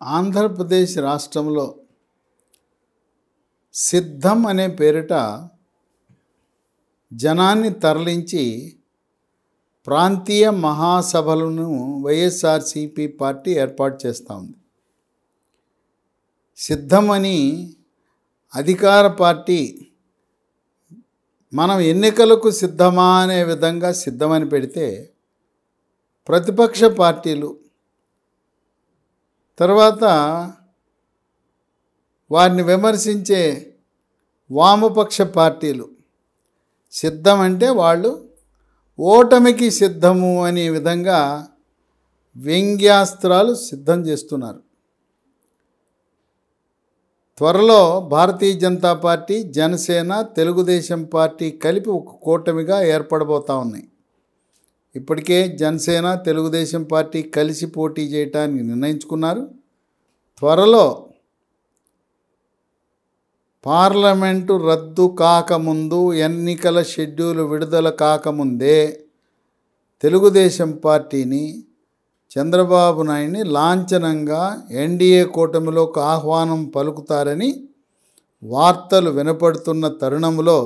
ఆంధ్రప్రదేశ్ రాష్ట్రంలో సిద్ధం అనే పేరిట జనాన్ని తరలించి ప్రాంతీయ మహాసభలను వైఎస్ఆర్సీపీ పార్టీ ఏర్పాటు చేస్తూ ఉంది. సిద్ధం అని అధికార పార్టీ మనం ఎన్నికలకు సిద్ధమా అనే విధంగా సిద్ధమని పెడితే, ప్రతిపక్ష పార్టీలు తర్వాత వారిని విమర్శించే వామపక్ష పార్టీలు సిద్ధం అంటే వాళ్ళు ఓటమికి సిద్ధము అనే విధంగా వ్యంగ్యాస్త్రాలు సిద్ధం చేస్తున్నారు. త్వరలో భారతీయ జనతా పార్టీ, జనసేన, తెలుగుదేశం పార్టీ కలిపి ఒక కూటమిగా ఏర్పడబోతూ ఉన్నాయి. ఇప్పటికే జనసేన, తెలుగుదేశం పార్టీ కలిసి పోటీ చేయడానికి నిర్ణయించుకున్నారు. త్వరలో పార్లమెంటు రద్దు కాకముందు, ఎన్నికల షెడ్యూల్ విడుదల కాకముందే తెలుగుదేశం పార్టీని, చంద్రబాబు నాయుడిని లాంఛనంగా ఎన్డీఏ కూటమిలోకి ఆహ్వానం పలుకుతారని వార్తలు వినపడుతున్న తరుణంలో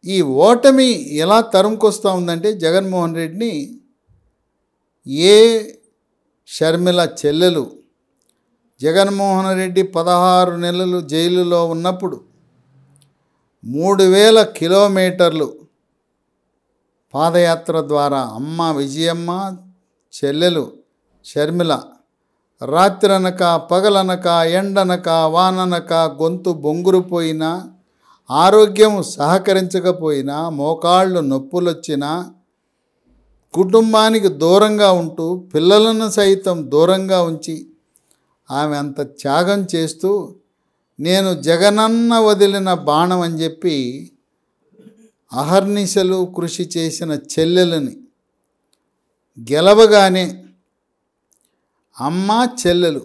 ఈ ఓటమి ఎలా తరుముకొస్తూ ఉందంటే, జగన్మోహన్ రెడ్డిని షర్మిల చెల్లెలు జగన్మోహన్ రెడ్డి 16 నెలలు జైలులో ఉన్నప్పుడు 3000 కిలోమీటర్లు పాదయాత్ర ద్వారా అమ్మ విజయమ్మ, చెల్లెలు షర్మిల రాత్రనక పగలనక ఎండనక వాననక గొంతు బొంగురుపోయినా, ఆరోగ్యం సహకరించకపోయినా, మోకాళ్ళు నొప్పులొచ్చినా కుటుంబానికి దూరంగా ఉంటూ పిల్లలను సైతం దూరంగా ఉంచి ఆమె అంత త్యాగం చేస్తూ, నేను జగనన్న వదిలిన బాణం అని చెప్పి అహర్నిశలు కృషి చేసిన చెల్లెలని గెలవగానే అమ్మ చెల్లెలు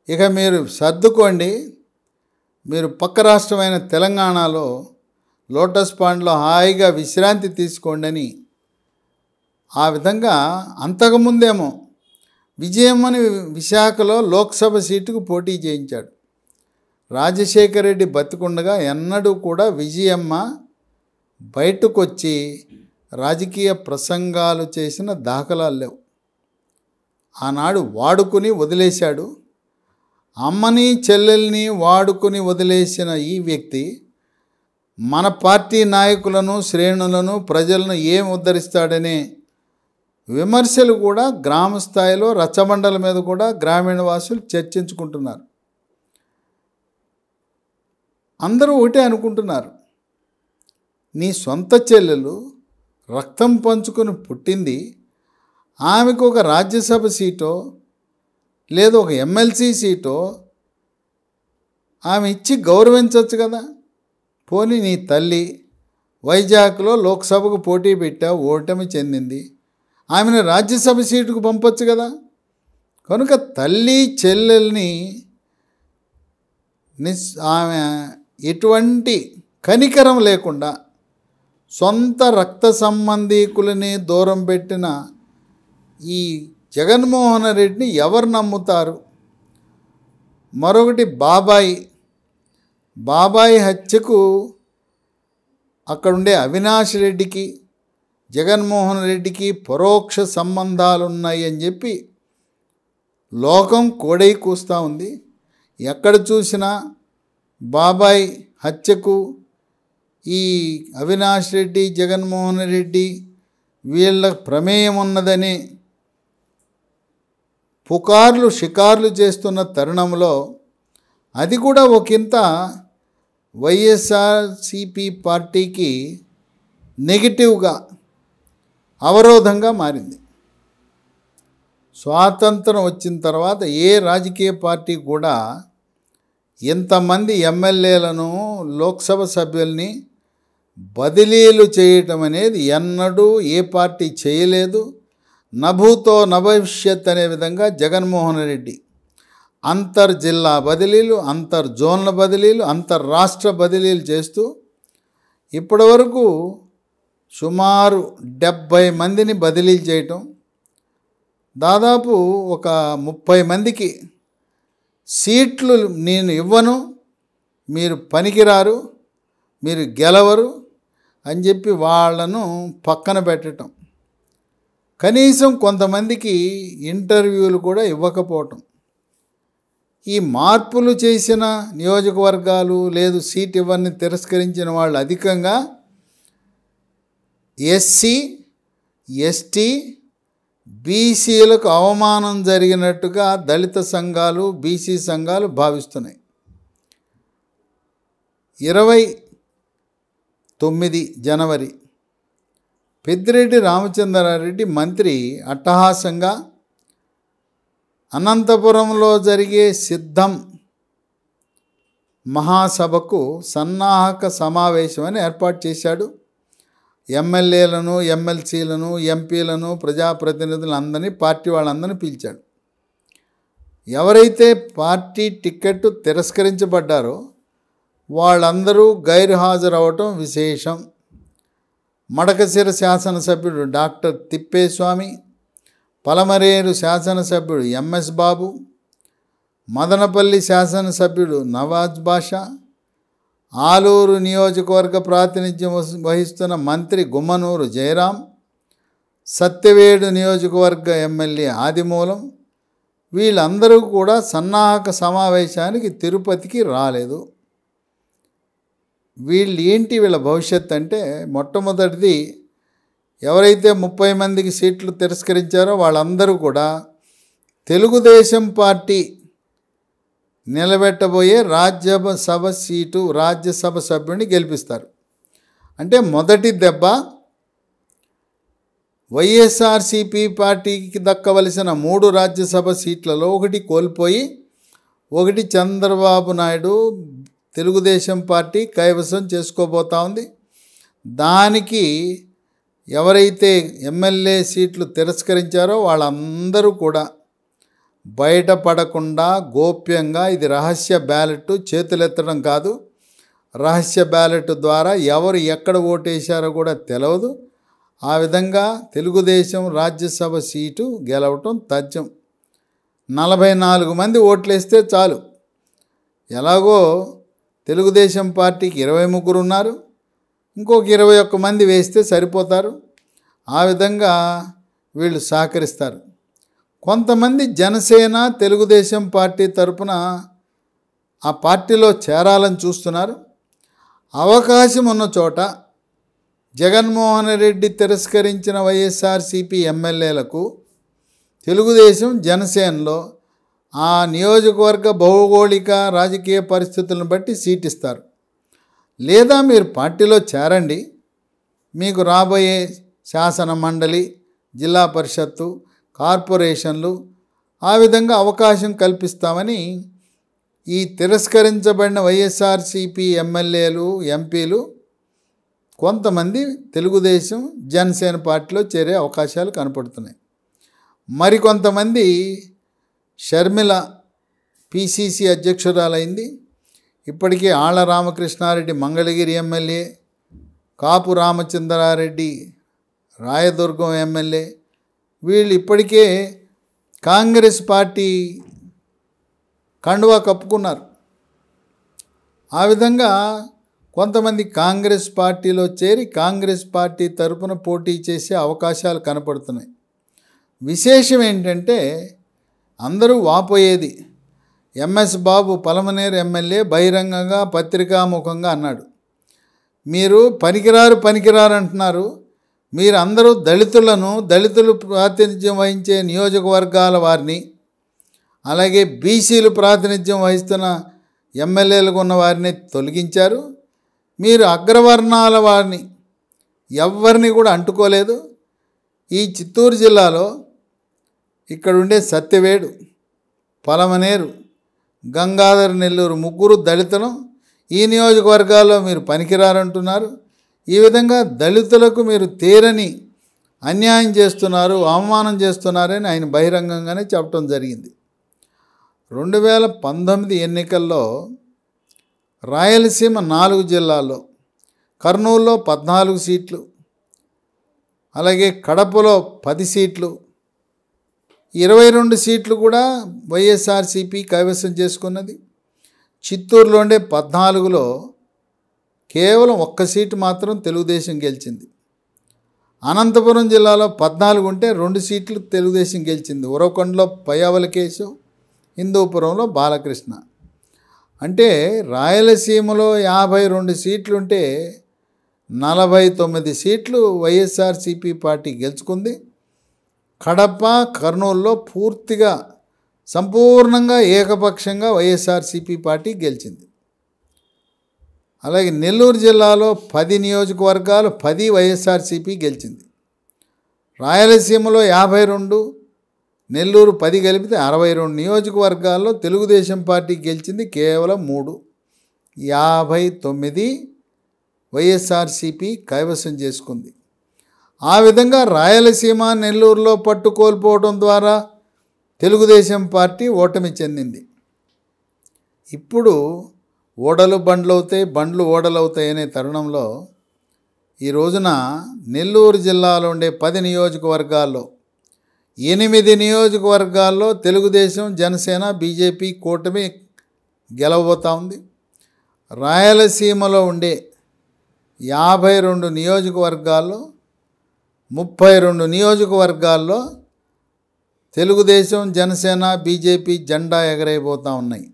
ఇక మీరు సర్దుకోండి, మీరు పక్క రాష్ట్రమైన తెలంగాణలో లోటస్ పాండ్లో హాయిగా విశ్రాంతి తీసుకోండి అని ఆ విధంగా అంతకుముందేమో విజయమ్మని విశాఖలో లోక్సభ సీటుకు పోటీ చేయించాడు. రాజశేఖర రెడ్డి బతికుండగా ఎన్నడూ కూడా విజయమ్మ బయటకు వచ్చి రాజకీయ ప్రసంగాలు చేసిన దాఖలాలు లేవు. ఆనాడు వాడుకుని వదిలేశాడు. అమ్మని చెల్లెల్ని వాడుకుని వదిలేసిన ఈ వ్యక్తి మన పార్టీ నాయకులను, శ్రేణులను, ప్రజలను ఏం ఉద్ధరిస్తాడనే విమర్శలు కూడా గ్రామ స్థాయిలో, రచ్చబండల మీద కూడా గ్రామీణ వాసులు చర్చించుకుంటున్నారు. అందరూ ఒకటే అనుకుంటున్నారు, నీ సొంత చెల్లెలు రక్తం పంచుకొని పుట్టింది, ఆమెకు ఒక రాజ్యసభ సీటో లేదా ఒక ఎమ్మెల్సీ సీటో ఆమె ఇచ్చి గౌరవించవచ్చు కదా. పోనీ నీ తల్లి వైజాగ్లో లోక్సభకు పోటీ పెట్టావు, ఓటమి చెందింది, ఆమెను రాజ్యసభ సీటుకు పంపొచ్చు కదా. కనుక తల్లి చెల్లెల్ని ఆమె ఎటువంటి కనికరం లేకుండా సొంత రక్త సంబంధీకులని దూరం పెట్టిన ఈ జగన్మోహన్ రెడ్డిని ఎవరు నమ్ముతారు? మరొకటి బాబాయి హత్యకు అక్కడుండే అవినాష్ రెడ్డికి, జగన్మోహన్ రెడ్డికి పరోక్ష సంబంధాలున్నాయి అని చెప్పి లోకం కోడై కూస్తూ ఉంది. ఎక్కడ చూసినా బాబాయ్ హత్యకు ఈ అవినాష్ రెడ్డి, జగన్మోహన్ రెడ్డి వీళ్ళ ప్రమేయం ఉన్నదని పుకార్లు షికార్లు చేస్తున్న తరుణంలో అది కూడా ఒకంత వైఎస్ఆర్సీపీ పార్టీకి నెగిటివ్గా, అవరోధంగా మారింది. స్వాతంత్రం వచ్చిన తర్వాత ఏ రాజకీయ పార్టీ కూడా ఇంతమంది ఎమ్మెల్యేలను, లోక్సభ సభ్యుల్ని బదిలీలు చేయటం అనేది ఎన్నడూ ఏ పార్టీ చేయలేదు. నభూతో నభవిష్యత్ అనే విధంగా జగన్మోహన్ రెడ్డి అంతర్జిల్లా బదిలీలు, అంతర్జోన్ల బదిలీలు, అంతర్రాష్ట్ర బదిలీలు చేస్తూ ఇప్పటివరకు సుమారు 70 మందిని బదిలీ చేయటం, దాదాపు ఒక 30 మందికి సీట్లు నేను ఇవ్వను, మీరు పనికిరారు, మీరు గెలవరు అని చెప్పి వాళ్ళను పక్కన పెట్టడం, కనీసం కొంతమందికి ఇంటర్వ్యూలు కూడా ఇవ్వకపోవటం. ఈ మార్పులు చేసిన నియోజకవర్గాలు లేదు సీట్ ఇవ్వని తిరస్కరించిన వాళ్ళు అధికంగా ఎస్సీ, ఎస్టీ, బీసీలకు అవమానం జరిగినట్టుగా దళిత సంఘాలు, బీసీ సంఘాలు భావిస్తున్నాయి. 29 జనవరి పెద్దిరెడ్డి రామచంద్రారెడ్డి మంత్రి అట్టహాసంగా అనంతపురంలో జరిగే సిద్ధం మహాసభకు సన్నాహక సమావేశం అని ఏర్పాటు చేశాడు. ఎమ్మెల్యేలను, ఎమ్మెల్సీలను, ఎంపీలను, ప్రజాప్రతినిధులను అందరినీ, పార్టీ వాళ్ళందరినీ పిలిచాడు. ఎవరైతే పార్టీ టికెట్ తిరస్కరించబడ్డారో వాళ్ళందరూ గైర్హాజరవటం విశేషం. మడకశిర శాసనసభ్యుడు డాక్టర్ తిప్పేస్వామి, పలమరేరు శాసనసభ్యుడు ఎంఎస్ బాబు, మదనపల్లి శాసనసభ్యుడు నవాజ్ బాషా, ఆలూరు నియోజకవర్గ ప్రాతినిధ్యం వహిస్తున్న మంత్రి గుమ్మనూరు జయరాం, సత్యవేడు నియోజకవర్గ ఎమ్మెల్యే ఆదిమూలం, వీళ్ళందరూ కూడా సన్నాహక సమావేశానికి తిరుపతికి రాలేదు. వీళ్ళ భవిష్యత్తు అంటే మొట్టమొదటిది ఎవరైతే 30 మందికి సీట్లు తిరస్కరించారో వాళ్ళందరూ కూడా తెలుగుదేశం పార్టీ నిలబెట్టబోయే రాజ్యసభ సభ్యుడిని గెలిపిస్తారు. అంటే మొదటి దెబ్బ వైఎస్ఆర్సీపీ పార్టీకి దక్కవలసిన 3 రాజ్యసభ సీట్లలో 1 కోల్పోయి 1 చంద్రబాబు నాయుడు తెలుగుదేశం పార్టీ కైవసం చేసుకోబోతా ఉంది. దానికి ఎవరైతే ఎమ్మెల్యే సీట్లు తిరస్కరించారో వాళ్ళందరూ కూడా బయటపడకుండా గోప్యంగా, ఇది రహస్య బ్యాలెట్, చేతులెత్తడం కాదు, రహస్య బ్యాలెట్ ద్వారా ఎవరు ఎక్కడ ఓటేశారో కూడా తెలియదు. ఆ విధంగా తెలుగుదేశం రాజ్యసభ సీటు గెలవటం తథ్యం. 44 మంది ఓట్లేస్తే చాలు. ఎలాగో తెలుగుదేశం పార్టీకి 23 ఉన్నారు, ఇంకొక 21 మంది వేస్తే సరిపోతారు. ఆ విధంగా వీళ్ళు సహకరిస్తారు. కొంతమంది జనసేన, తెలుగుదేశం పార్టీ తరపున ఆ పార్టీలో చేరాలని చూస్తున్నారు. అవకాశం ఉన్న చోట జగన్మోహన్ రెడ్డి తిరస్కరించిన వైఎస్ఆర్సీపీ ఎమ్మెల్యేలకు తెలుగుదేశం, జనసేనలో ఆ నియోజకవర్గ భౌగోళిక రాజకీయ పరిస్థితులను బట్టి సీట్ ఇస్తారు. లేదా మీరు పార్టీలో చేరండి, మీకు రాబోయే శాసన మండలి, జిల్లా పరిషత్తు, కార్పొరేషన్లు ఆ విధంగా అవకాశం కల్పిస్తామని ఈ తిరస్కరించబడిన వైఎస్ఆర్సీపీ ఎమ్మెల్యేలు, ఎంపీలు కొంతమంది తెలుగుదేశం, జనసేన పార్టీలో చేరే అవకాశాలు కనపడుతున్నాయి. మరికొంతమంది షర్మిల పిసిసి అధ్యక్షురాలైంది. ఇప్పటికే ఆళ్ల రామకృష్ణారెడ్డి మంగళగిరి ఎమ్మెల్యే, కాపు రామచంద్రారెడ్డి రాయదుర్గం ఎమ్మెల్యే, వీళ్ళు ఇప్పటికే కాంగ్రెస్ పార్టీ కండువా కప్పుకున్నారు. ఆ విధంగా కొంతమంది కాంగ్రెస్ పార్టీలో చేరి కాంగ్రెస్ పార్టీ తరపున పోటీ చేసే అవకాశాలు కనపడుతున్నాయి. విశేషం ఏంటంటే అందరూ వాపోయేది, ఎంఎస్ బాబు పలమనేరు ఎమ్మెల్యే బహిరంగంగా పత్రికాముఖంగా అన్నాడు, మీరు పనికిరారు అంటున్నారు, మీరు అందరూ దళితులు ప్రాతినిధ్యం వహించే నియోజకవర్గాల వారిని, అలాగే బీసీలు ప్రాతినిధ్యం వహిస్తున్న ఎమ్మెల్యేలకు ఉన్న వారిని తొలగించారు, మీరు అగ్రవర్ణాల వారిని ఎవరిని కూడా అంటుకోలేదు. ఈ చిత్తూరు జిల్లాలో ఇక్కడుండే సత్యవేడు, పలమనేరు, గంగాధర నెల్లూరు 3 దళితులు, ఈ నియోజకవర్గాల్లో మీరు పనికిరారంటున్నారు. ఈ విధంగా దళితులకు మీరు తీరని అన్యాయం చేస్తున్నారు, అవమానం చేస్తున్నారని ఆయన బహిరంగంగానే చెప్పడం జరిగింది. 2019 ఎన్నికల్లో రాయలసీమ 4 జిల్లాల్లో, కర్నూలులో 14 సీట్లు, అలాగే కడపలో 10 సీట్లు, 22 సీట్లు కూడా వైఎస్ఆర్సీపీ కైవసం చేసుకున్నది. చిత్తూరులో ఉండే 14లో కేవలం 1 సీటు మాత్రం తెలుగుదేశం గెలిచింది. అనంతపురం జిల్లాలో 14 ఉంటే 2 సీట్లు తెలుగుదేశం గెలిచింది. ఉరవకొండలో పయ్యావుల కేశవ్, హిందూపురంలో బాలకృష్ణ. అంటే రాయలసీమలో 52 సీట్లుంటే 49 సీట్లు వైఎస్ఆర్సీపీ పార్టీ గెలుచుకుంది. కడప, కర్నూలులో పూర్తిగా సంపూర్ణంగా ఏకపక్షంగా వైఎస్ఆర్సీపీ పార్టీ గెలిచింది. అలాగే నెల్లూరు జిల్లాలో 10 నియోజకవర్గాలు 10 వైఎస్ఆర్సీపీ గెలిచింది. రాయలసీమలో 52, నెల్లూరు 10 కలిపితే 62 నియోజకవర్గాల్లో తెలుగుదేశం పార్టీ గెలిచింది కేవలం 3. 59 వైఎస్ఆర్సీపీ కైవసం చేసుకుంది. ఆ విధంగా రాయలసీమ, నెల్లూరులో పట్టు కోల్పోవడం ద్వారా తెలుగుదేశం పార్టీ ఓటమి చెందింది. ఇప్పుడు ఓడలు బండ్లు అవుతాయి, బండ్లు ఓడలు అవుతాయి అనే తరుణంలో ఈ రోజున నెల్లూరు జిల్లాలో ఉండే 10 నియోజకవర్గాల్లో 8 నియోజకవర్గాల్లో తెలుగుదేశం, జనసేన, బీజేపీ కూటమి గెలవబోతూ ఉంది. రాయలసీమలో ఉండే 52 నియోజకవర్గాల్లో 32 నియోజకవర్గాల్లో తెలుగుదేశం, జనసేన, బీజేపీ జెండా ఎగరైపోతూ ఉన్నాయి.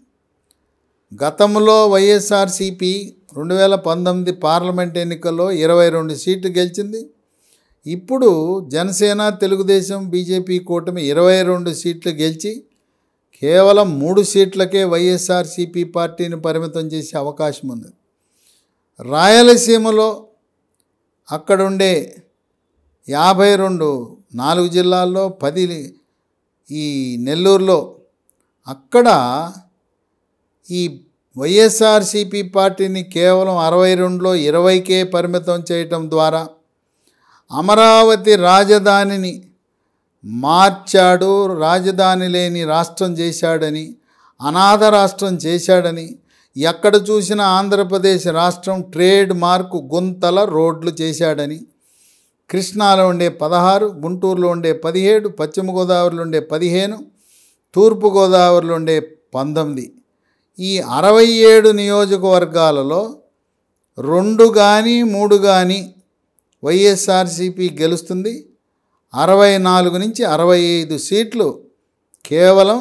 గతంలో వైఎస్ఆర్సీపీ 2019 పార్లమెంట్ ఎన్నికల్లో 22 సీట్లు గెలిచింది. ఇప్పుడు జనసేన, తెలుగుదేశం, బీజేపీ కూటమి 22 సీట్లు గెలిచి కేవలం 3 సీట్లకే వైఎస్ఆర్సీపీ పార్టీని పరిమితం చేసే అవకాశం ఉంది. రాయలసీమలో అక్కడుండే 52 4 జిల్లాల్లో 10 ఈ నెల్లూరులో అక్కడ ఈ వైఎస్ఆర్సీపీ పార్టీని కేవలం 62లో 20కే పరిమితం చేయటం ద్వారా అమరావతి రాజధానిని మార్చాడు, రాజధాని లేని రాష్ట్రం చేశాడని, అనాథ రాష్ట్రం చేశాడని, ఎక్కడ చూసినా ఆంధ్రప్రదేశ్ రాష్ట్రం ట్రేడ్ మార్కు గుంతల రోడ్లు చేశాడని, కృష్ణాలో ఉండే 16, గుంటూరులో ఉండే 17, పశ్చిమ గోదావరిలో ఉండే 15, తూర్పుగోదావరిలో ఉండే 19, ఈ 67 నియోజకవర్గాలలో 2 కానీ 3 కానీ వైఎస్ఆర్సీపీ గెలుస్తుంది. 64 నుంచి 65 సీట్లు కేవలం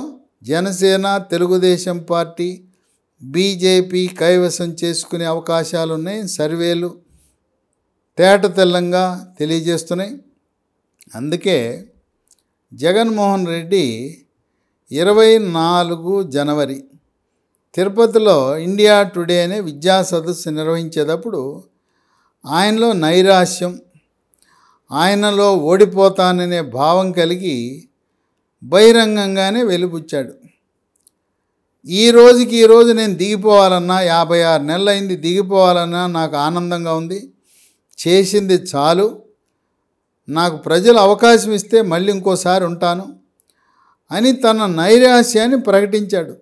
జనసేన, తెలుగుదేశం పార్టీ, బీజేపీ కైవసం చేసుకునే అవకాశాలు ఉన్నాయి. సర్వేలు తేట తెల్లంగా తెలియజేస్తున్నాయి. అందుకే జగన్మోహన్ రెడ్డి 24 జనవరి తిరుపతిలో ఇండియా టుడే అనే విద్యా సదస్సు నిర్వహించేటప్పుడు ఆయనలో నైరాశ్యం, ఆయనలో ఓడిపోతాననే భావం కలిగి బహిరంగంగానే వెలిబుచ్చాడు. ఈరోజు నేను దిగిపోవాలన్నా, 56 నెలలైంది, దిగిపోవాలన్నా నాకు ఆనందంగా ఉంది, చేసింది చాలు, నాకు ప్రజలు అవకాశం ఇస్తే మళ్ళీ ఇంకోసారి ఉంటాను అని తన నైరాశ్యాన్ని ప్రకటించాడు.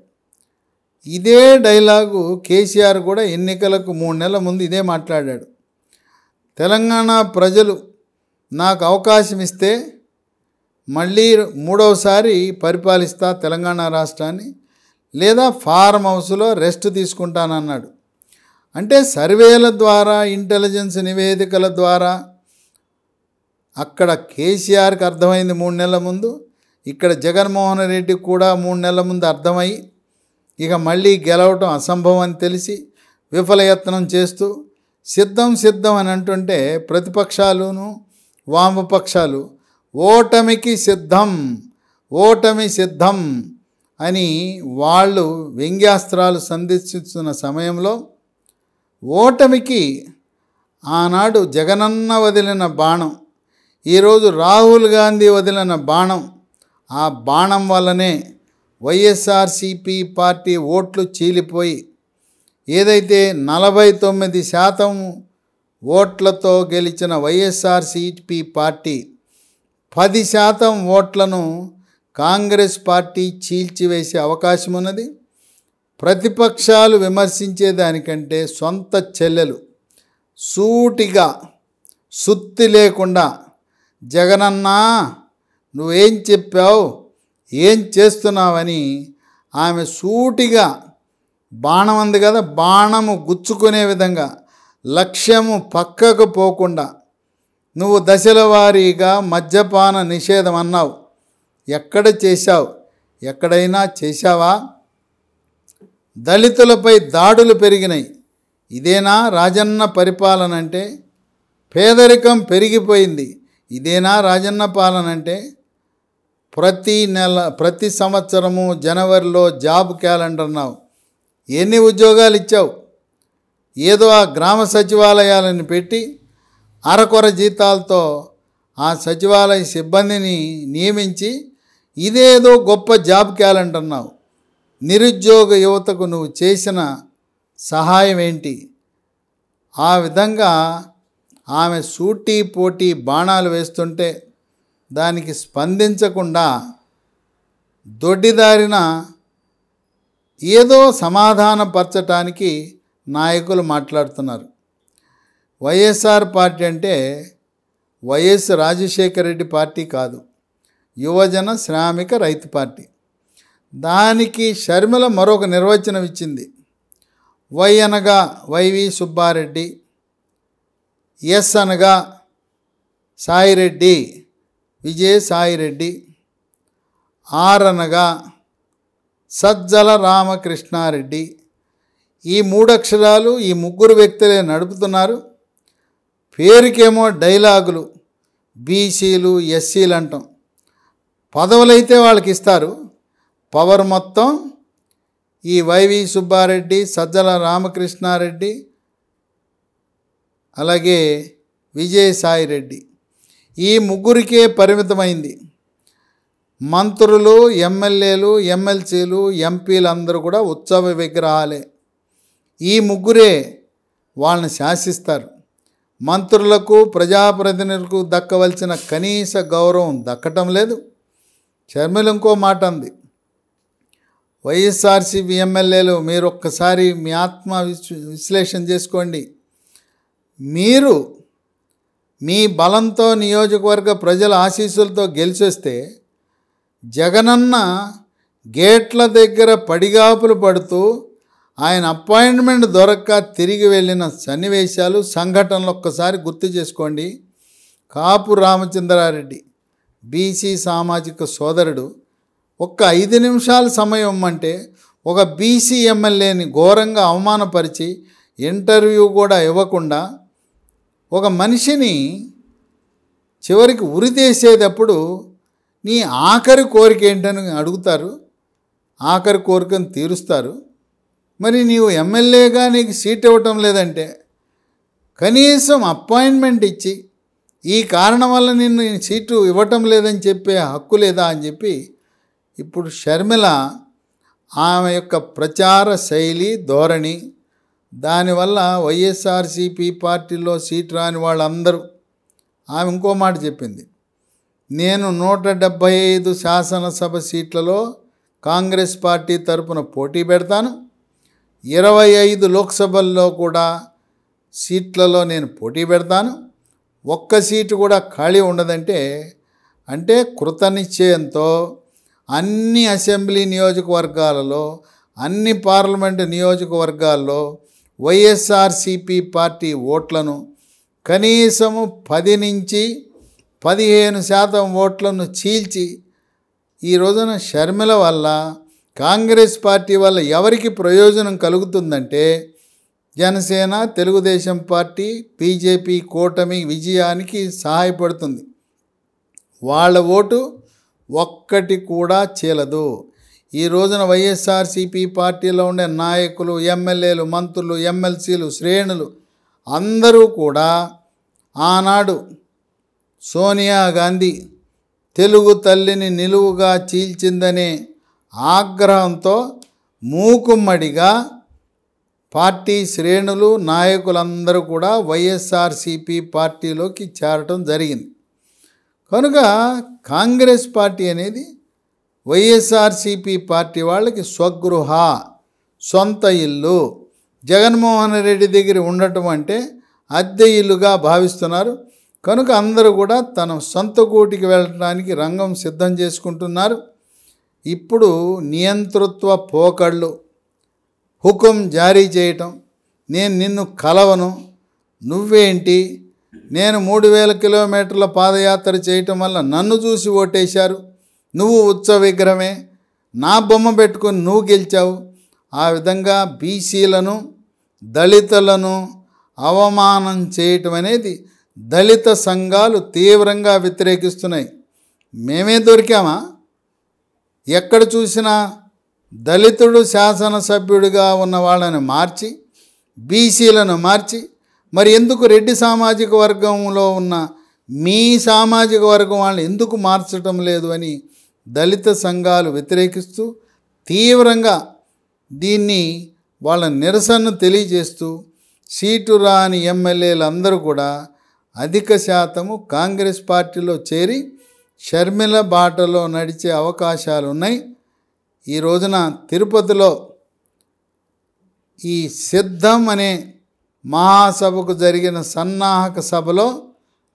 ఇదే డైలాగు కేసీఆర్ కూడా ఎన్నికలకు 3 నెలల ముందు ఇదే మాట్లాడాడు. తెలంగాణ ప్రజలు నాకు అవకాశం ఇస్తే మళ్ళీ 3వసారి పరిపాలిస్తా తెలంగాణ రాష్ట్రాన్ని, లేదా ఫార్మ్ హౌస్లో రెస్ట్ తీసుకుంటానన్నాడు. అంటే సర్వేల ద్వారా, ఇంటెలిజెన్స్ నివేదికల ద్వారా అక్కడ కేసీఆర్కి అర్థమైంది 3 నెలల ముందు, ఇక్కడ జగన్మోహన్ రెడ్డికి కూడా 3 నెలల ముందు అర్థమై ఇక మళ్ళీ గెలవటం అసంభవం అని తెలిసి విఫలయత్నం చేస్తూ సిద్ధం అని అంటుంటే ప్రతిపక్షాలును వామపక్షాలు ఓటమి సిద్ధం అని వాళ్ళు వ్యంగ్యాస్త్రాలు సంధిస్తున్న సమయంలో ఓటమికి ఆనాడు జగనన్న వదిలిన బాణం, ఈరోజు రాహుల్ గాంధీ వదిలిన బాణం, ఆ బాణం వల్లనే వైఎస్ఆర్సీపీ పార్టీ ఓట్లు చీలిపోయి ఏదైతే 49% ఓట్లతో గెలిచిన వైఎస్ఆర్సీపీ పార్టీ 10% ఓట్లను కాంగ్రెస్ పార్టీ చీల్చివేసే అవకాశం ఉన్నది. ప్రతిపక్షాలు విమర్శించేదానికంటే సొంత చెల్లెలు సూటిగా సుత్తి లేకుండా జగనన్నా నువ్వేం చెప్పావు, ఏం చేస్తున్నావని ఆమె సూటిగా బాణం ఉంది కదా, బాణము గుచ్చుకునే విధంగా లక్ష్యము పక్కకు పోకుండా నువ్వు దశల వారీగా మద్యపాన నిషేధం అన్నావు. ఎక్కడ చేశావు? ఎక్కడైనా చేశావా? దళితులపై దాడులు పెరిగినాయి. ఇదేనా రాజన్న పరిపాలన అంటే? పేదరికం పెరిగిపోయింది. ఇదేనా రాజన్న పాలన అంటే? ప్రతి సంవత్సరము జనవరిలో జాబ్ క్యాలెండర్ అన్నావు. ఎన్ని ఉద్యోగాలు ఇచ్చావు? ఏదో ఆ గ్రామ సచివాలయాలను పెట్టి అరకొర జీతాలతో ఆ సచివాలయ సిబ్బందిని నియమించి ఇదేదో గొప్ప జాబ్ క్యాలెండర్ అన్నావు. నిరుద్యోగ యువతకు నువ్వు చేసిన సహాయం ఏంటి? ఆ విధంగా ఆమె సూటి పోటీ బాణాలు వేస్తుంటే దానికి స్పందించకుండా దొడ్డిదారిన ఏదో సమాధానపరచటానికి నాయకులు మాట్లాడుతున్నారు. వైఎస్ఆర్ పార్టీ అంటే వైఎస్ రాజశేఖర రెడ్డి పార్టీ కాదు, యువజన శ్రామిక రైతు పార్టీ. దానికి షర్మిల మరొక నిర్వచనం ఇచ్చింది. వై అనగా వైవి సుబ్బారెడ్డి, ఎస్ అనగా సాయిరెడ్డి, విజయసాయిరెడ్డి, ఆర్ అనగా సజ్జల రామకృష్ణారెడ్డి. ఈ 3 అక్షరాలు ఈ 3 వ్యక్తులే నడుపుతున్నారు. పేరుకేమో డైలాగులు, బీసీలు ఎస్సీలు అంటాం. పదవులైతే వాళ్ళకి ఇస్తారు, పవర్ మొత్తం ఈ వైవి సుబ్బారెడ్డి, సజ్జల రామకృష్ణారెడ్డి, అలాగే విజయసాయిరెడ్డి, ఈ 3కే పరిమితమైంది. మంత్రులు, ఎమ్మెల్యేలు, ఎమ్మెల్సీలు, ఎంపీలు అందరూ కూడా ఉత్సవ విగ్రహాలే. ఈ 3 వాళ్ళని శాసిస్తారు. మంత్రులకు, ప్రజాప్రతినిధులకు దక్కవలసిన కనీస గౌరవం దక్కటం లేదు. షర్మిల ఇంకో మాట అంది. వైఎస్ఆర్సీపీ ఎమ్మెల్యేలు మీరు ఒక్కసారి మీ ఆత్మ విశ్లేషణ చేసుకోండి. మీరు మీ బలంతో నియోజకవర్గ ప్రజల ఆశీస్సులతో గెలిచొస్తే జగనన్న గేట్ల దగ్గర పడిగాపులు పడుతూ ఆయన అపాయింట్మెంట్ దొరక్క తిరిగి వెళ్ళిన సన్నివేశాలు, సంఘటనలు ఒక్కసారి గుర్తు చేసుకోండి. కాపు రామచంద్రారెడ్డి బీసీ సామాజిక సోదరుడు ఒక్క 5 నిమిషాల సమయం ఇమ్మంటే ఒక బీసీ ఎమ్మెల్యేని ఘోరంగా అవమానపరిచి ఇంటర్వ్యూ కూడా ఇవ్వకుండా ఒక మనిషిని చివరికి ఉరితీసేటప్పుడు నీ ఆఖరి కోరిక ఏంటని అడుగుతారు. ఆఖరి కోరికను తీరుస్తారు. మరి నీవు ఎమ్మెల్యేగా నీకు సీట్ ఇవ్వటం లేదంటే కనీసం అపాయింట్మెంట్ ఇచ్చి ఈ కారణం వల్ల నిన్ను సీటు ఇవ్వటం లేదని చెప్పే హక్కు లేదా అని చెప్పి ఇప్పుడు షర్మిల ఆమె యొక్క ప్రచార శైలి, ధోరణి, దానివల్ల వైఎస్ఆర్సీపీ పార్టీలో సీట్ రాని వాళ్ళందరూ, ఆమె ఇంకో మాట చెప్పింది. నేను 175 శాసనసభ సీట్లలో కాంగ్రెస్ పార్టీ తరపున పోటీ పెడతాను, 25 లోక్సభల్లో కూడా సీట్లలో నేను పోటీ పెడతాను, ఒక్క సీటు కూడా ఖాళీ ఉండదంటే అంటే కృతనిశ్చయంతో అన్ని అసెంబ్లీ నియోజకవర్గాలలో, అన్ని పార్లమెంటు నియోజకవర్గాల్లో వైఎస్ఆర్సీపీ పార్టీ ఓట్లను కనీసము 10 నుంచి 15% ఓట్లను చీల్చి ఈ రోజున షర్మిల వల్ల కాంగ్రెస్ పార్టీ వల్ల ఎవరికి ప్రయోజనం కలుగుతుందంటే జనసేన, తెలుగుదేశం పార్టీ, బీజేపీ కూటమి విజయానికి సహాయపడుతుంది. వాళ్ళ ఓటు ఒక్కటి కూడా చీలదు. ఈ రోజున వైఎస్ఆర్సీపీ పార్టీలో ఉండే నాయకులు, ఎమ్మెల్యేలు, మంత్రులు, ఎమ్మెల్సీలు, శ్రేణులు అందరూ కూడా ఆనాడు సోనియా గాంధీ తెలుగు తల్లిని నిలువుగా చీల్చిందనే ఆగ్రహంతో మూకుమ్మడిగా పార్టీ శ్రేణులు, నాయకులందరూ కూడా వైఎస్ఆర్సీపీ పార్టీలోకి చేరటం జరిగింది. కనుక కాంగ్రెస్ పార్టీ అనేది వైఎస్ఆర్సీపీ పార్టీ వాళ్ళకి స్వగృహ, సొంత ఇల్లు. జగన్మోహన్ రెడ్డి దగ్గర ఉండటం అంటే అద్దె ఇల్లుగా భావిస్తున్నారు. కనుక అందరూ కూడా తన సొంత గూటికి వెళ్ళడానికి రంగం సిద్ధం చేసుకుంటున్నారు. ఇప్పుడు నియంతృత్వ పోకళ్ళు, హుకుం జారీ చేయటం, నేను నిన్ను కలవను, నువ్వేంటి, నేను 3000 కిలోమీటర్ల పాదయాత్ర చేయటం వల్ల నన్ను చూసి ఓటేశారు, నువ్వు ఉత్సవ విగ్రహమే, నా బొమ్మ పెట్టుకొని నువ్వు గెలిచావు. ఆ విధంగా బీసీలను, దళితులను అవమానం చేయటం అనేది దళిత సంఘాలు తీవ్రంగా వ్యతిరేకిస్తున్నాయి. మేమే దొరికామా? ఎక్కడ చూసినా దళితుడు శాసనసభ్యుడిగా ఉన్న వాళ్ళని మార్చి, బీసీలను మార్చి, మరి ఎందుకు రెడ్డి సామాజిక వర్గంలో ఉన్న మీ సామాజిక వర్గం వాళ్ళని ఎందుకు మార్చటం లేదు అని దళిత సంఘాలు వ్యతిరేకిస్తూ తీవ్రంగా దీన్ని వాళ్ళ నిరసనను తెలియజేస్తూ సీటు రాని ఎమ్మెల్యేలు అందరూ కూడా అధిక శాతము కాంగ్రెస్ పార్టీలో చేరి షర్మిల బాటలో నడిచే అవకాశాలు ఉన్నాయి. ఈ రోజున తిరుపతిలో ఈ సిద్ధం అనే మహాసభకు జరిగిన సన్నాహక సభలో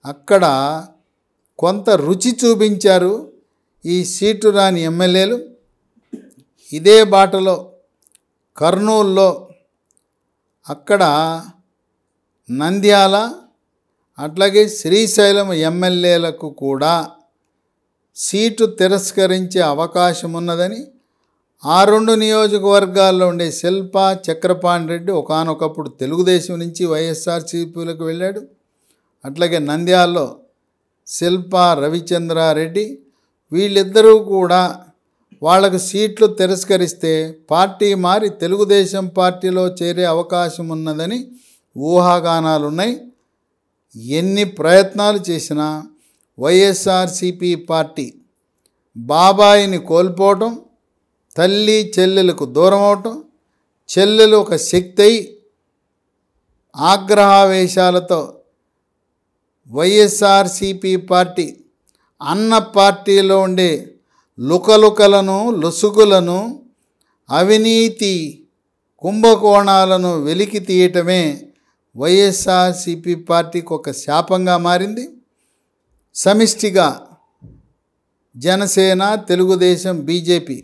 అక్కడ కొంత రుచి చూపించారు ఈ సీటు రాని ఎమ్మెల్యేలు. ఇదే బాటలో కర్నూలులో అక్కడ నంద్యాల అట్లాగే శ్రీశైలం ఎమ్మెల్యేలకు కూడా సీటు తిరస్కరించే అవకాశం ఉన్నదని ఆ 2 నియోజకవర్గాల్లో ఉండే శిల్ప చక్రపాణి రెడ్డి ఒకానొకప్పుడు తెలుగుదేశం నుంచి వైఎస్ఆర్సీపీలకు వెళ్ళాడు. అట్లాగే నంద్యాలలో శిల్ప రవిచంద్రారెడ్డి వీళ్ళిద్దరూ కూడా వాళ్ళకు సీట్లు తిరస్కరిస్తే పార్టీ మారి తెలుగుదేశం పార్టీలో చేరే అవకాశం ఉన్నదని ఊహాగానాలు ఉన్నాయి. ఎన్ని ప్రయత్నాలు చేసినా వైఎస్ఆర్సీపీ పార్టీ బాబాయిని కోల్పోవటం, తల్లి చెల్లెలకు దూరం అవటం, చెల్లెలు ఒక శక్తి అయి ఆగ్రహావేశాలతో వైఎస్ఆర్సీపీ పార్టీ అన్న పార్టీలో ఉండే లుకలుకలను, లొసుగులను, అవినీతి కుంభకోణాలను వెలికి తీయటమే వైఎస్ఆర్సీపీ పార్టీకి ఒక శాపంగా మారింది. సమిష్టిగా జనసేన, తెలుగుదేశం, బీజేపీ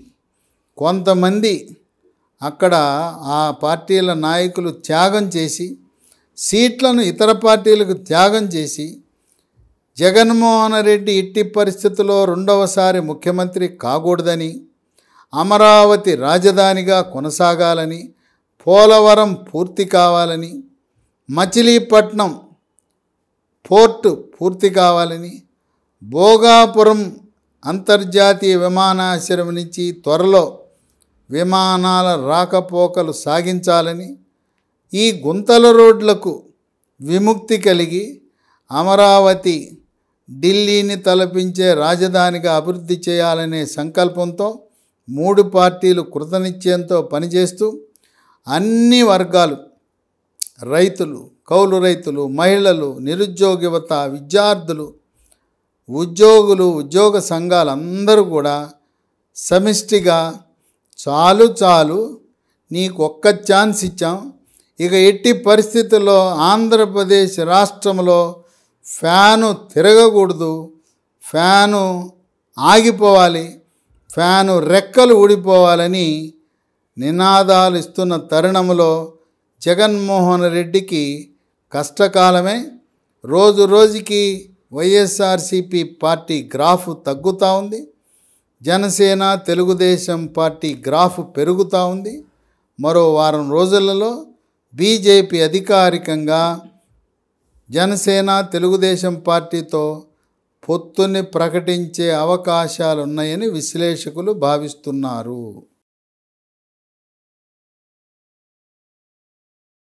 కొంతమంది అక్కడ ఆ పార్టీల నాయకులు త్యాగం చేసి సీట్లను ఇతర పార్టీలకు త్యాగం చేసి జగన్మోహన్ రెడ్డి ఎట్టి పరిస్థితుల్లో రెండవసారి ముఖ్యమంత్రి కాకూడదని, అమరావతి రాజధానిగా కొనసాగాలని, పోలవరం పూర్తి కావాలని, మచిలీపట్నం పోర్టు పూర్తి కావాలని, భోగాపురం అంతర్జాతీయ విమానాశ్రయం నుంచి త్వరలో విమానాల రాకపోకలు సాగించాలని, ఈ గుంతల రోడ్లకు విముక్తి కలిగి అమరావతి ఢిల్లీని తలపించే రాజధానిగా అభివృద్ధి చేయాలనే సంకల్పంతో 3 పార్టీలు కృతనిశ్చయంతో పనిచేస్తూ అన్ని వర్గాలు, రైతులు, కౌలు రైతులు, మహిళలు, నిరుద్యోగ యువత, విద్యార్థులు, ఉద్యోగులు, ఉద్యోగ సంఘాలు అందరూ కూడా సమిష్టిగా చాలు నీకు ఒక్క ఛాన్స్ ఇచ్చాం, ఇక ఎట్టి పరిస్థితుల్లో ఆంధ్రప్రదేశ్ రాష్ట్రంలో ఫ్యాను తిరగకూడదు, ఫ్యాను ఆగిపోవాలి, ఫ్యాను రెక్కలు ఊడిపోవాలని నినాదాలు ఇస్తున్న తరుణంలో జగన్మోహన్ రెడ్డికి కష్టకాలమే. రోజు రోజుకి వైఎస్ఆర్సీపీ పార్టీ గ్రాఫ్ తగ్గుతూ ఉంది, జనసేన, తెలుగుదేశం పార్టీ గ్రాఫ్ పెరుగుతూ ఉంది. మరో వారం రోజులలో బీజేపీ అధికారికంగా జనసేన, తెలుగుదేశం పార్టీతో పొత్తుని ప్రకటించే అవకాశాలున్నాయని విశ్లేషకులు భావిస్తున్నారు.